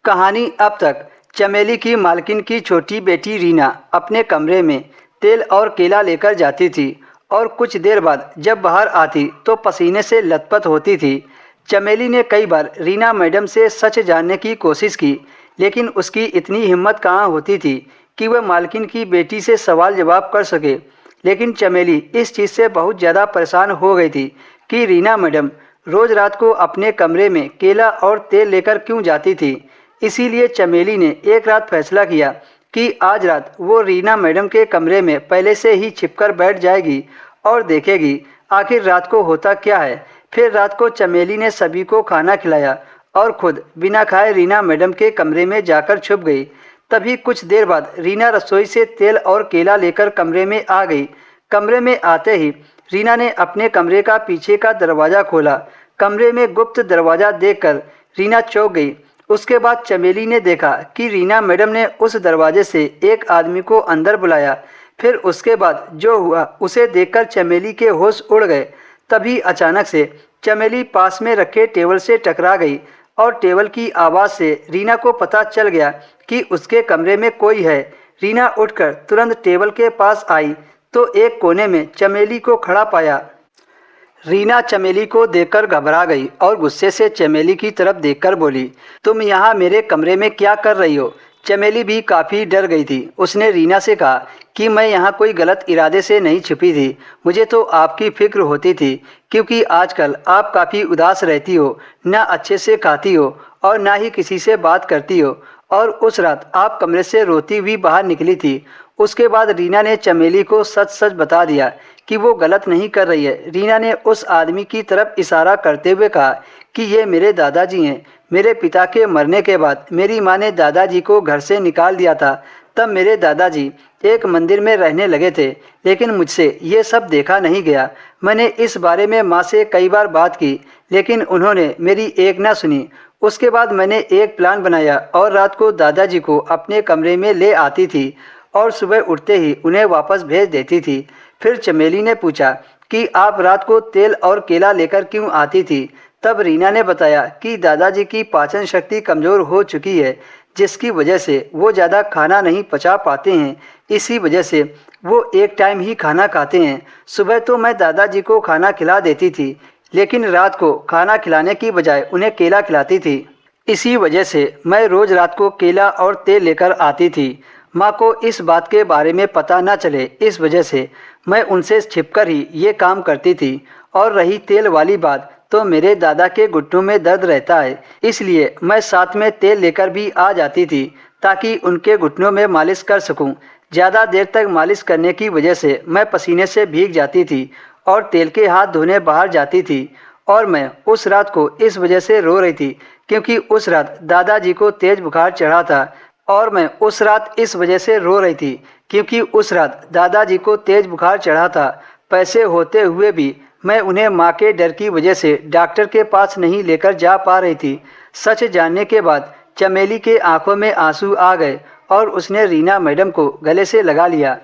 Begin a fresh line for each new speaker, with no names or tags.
कहानी अब तक। चमेली की मालकिन की छोटी बेटी रीना अपने कमरे में तेल और केला लेकर जाती थी और कुछ देर बाद जब बाहर आती तो पसीने से लथपथ होती थी। चमेली ने कई बार रीना मैडम से सच जानने की कोशिश की, लेकिन उसकी इतनी हिम्मत कहाँ होती थी कि वह मालकिन की बेटी से सवाल जवाब कर सके। लेकिन चमेली इस चीज़ से बहुत ज़्यादा परेशान हो गई थी कि रीना मैडम रोज़ रात को अपने कमरे में केला और तेल लेकर क्यों जाती थी। इसीलिए चमेली ने एक रात फैसला किया कि आज रात वो रीना मैडम के कमरे में पहले से ही छिपकर बैठ जाएगी और देखेगी आखिर रात को होता क्या है। फिर रात को चमेली ने सभी को खाना खिलाया और खुद बिना खाए रीना मैडम के कमरे में जाकर छुप गई। तभी कुछ देर बाद रीना रसोई से तेल और केला लेकर कमरे में आ गई। कमरे में आते ही रीना ने अपने कमरे का पीछे का दरवाज़ा खोला। कमरे में गुप्त दरवाज़ा देखकर रीना चौंक गई। उसके बाद चमेली ने देखा कि रीना मैडम ने उस दरवाजे से एक आदमी को अंदर बुलाया। फिर उसके बाद जो हुआ उसे देखकर चमेली के होश उड़ गए। तभी अचानक से चमेली पास में रखे टेबल से टकरा गई और टेबल की आवाज़ से रीना को पता चल गया कि उसके कमरे में कोई है। रीना उठकर तुरंत टेबल के पास आई तो एक कोने में चमेली को खड़ा पाया। रीना चमेली को देखकर घबरा गई और गुस्से से चमेली की तरफ देखकर बोली, तुम यहाँ मेरे कमरे में क्या कर रही हो। चमेली भी काफ़ी डर गई थी। उसने रीना से कहा कि मैं यहाँ कोई गलत इरादे से नहीं छुपी थी, मुझे तो आपकी फिक्र होती थी क्योंकि आजकल आप काफ़ी उदास रहती हो, ना अच्छे से खाती हो और ना ही किसी से बात करती हो, और उस रात आप कमरे से रोती हुई बाहर निकली थी। उसके बाद रीना ने चमेली को सच सच बता दिया कि वो गलत नहीं कर रही है। रीना ने उस आदमी की तरफ इशारा करते हुए कहा कि ये मेरे दादाजी हैं। मेरे पिता के मरने के बाद मेरी माँ ने दादाजी को घर से निकाल दिया था। तब मेरे दादाजी एक मंदिर में रहने लगे थे, लेकिन मुझसे ये सब देखा नहीं गया। मैंने इस बारे में माँ से कई बार बात की, लेकिन उन्होंने मेरी एक ना सुनी। उसके बाद मैंने एक प्लान बनाया और रात को दादाजी को अपने कमरे में ले आती थी और सुबह उठते ही उन्हें वापस भेज देती थी। फिर चमेली ने पूछा कि आप रात को तेल और केला लेकर क्यों आती थी। तब रीना ने बताया कि दादाजी की पाचन शक्ति कमज़ोर हो चुकी है, जिसकी वजह से वो ज़्यादा खाना नहीं पचा पाते हैं। इसी वजह से वो एक टाइम ही खाना खाते हैं। सुबह तो मैं दादाजी को खाना खिला देती थी, लेकिन रात को खाना खिलाने की बजाय उन्हें केला खिलाती थी। इसी वजह से मैं रोज़ रात को केला और तेल लेकर आती थी। माँ को इस बात के बारे में पता न चले, इस वजह से मैं उनसे छिपकर ही ये काम करती थी। और रही तेल वाली बात, तो मेरे दादा के घुटनों में दर्द रहता है, इसलिए मैं साथ में तेल लेकर भी आ जाती थी ताकि उनके घुटनों में मालिश कर सकूं। ज़्यादा देर तक मालिश करने की वजह से मैं पसीने से भीग जाती थी और तेल के हाथ धोने बाहर जाती थी। और मैं उस रात को इस वजह से रो रही थी क्योंकि उस रात दादाजी को तेज़ बुखार चढ़ा था। और मैं उस रात इस वजह से रो रही थी क्योंकि उस रात दादाजी को तेज़ बुखार चढ़ा था। पैसे होते हुए भी मैं उन्हें माँ के डर की वजह से डॉक्टर के पास नहीं लेकर जा पा रही थी। सच जानने के बाद चमेली के आंखों में आंसू आ गए और उसने रीना मैडम को गले से लगा लिया।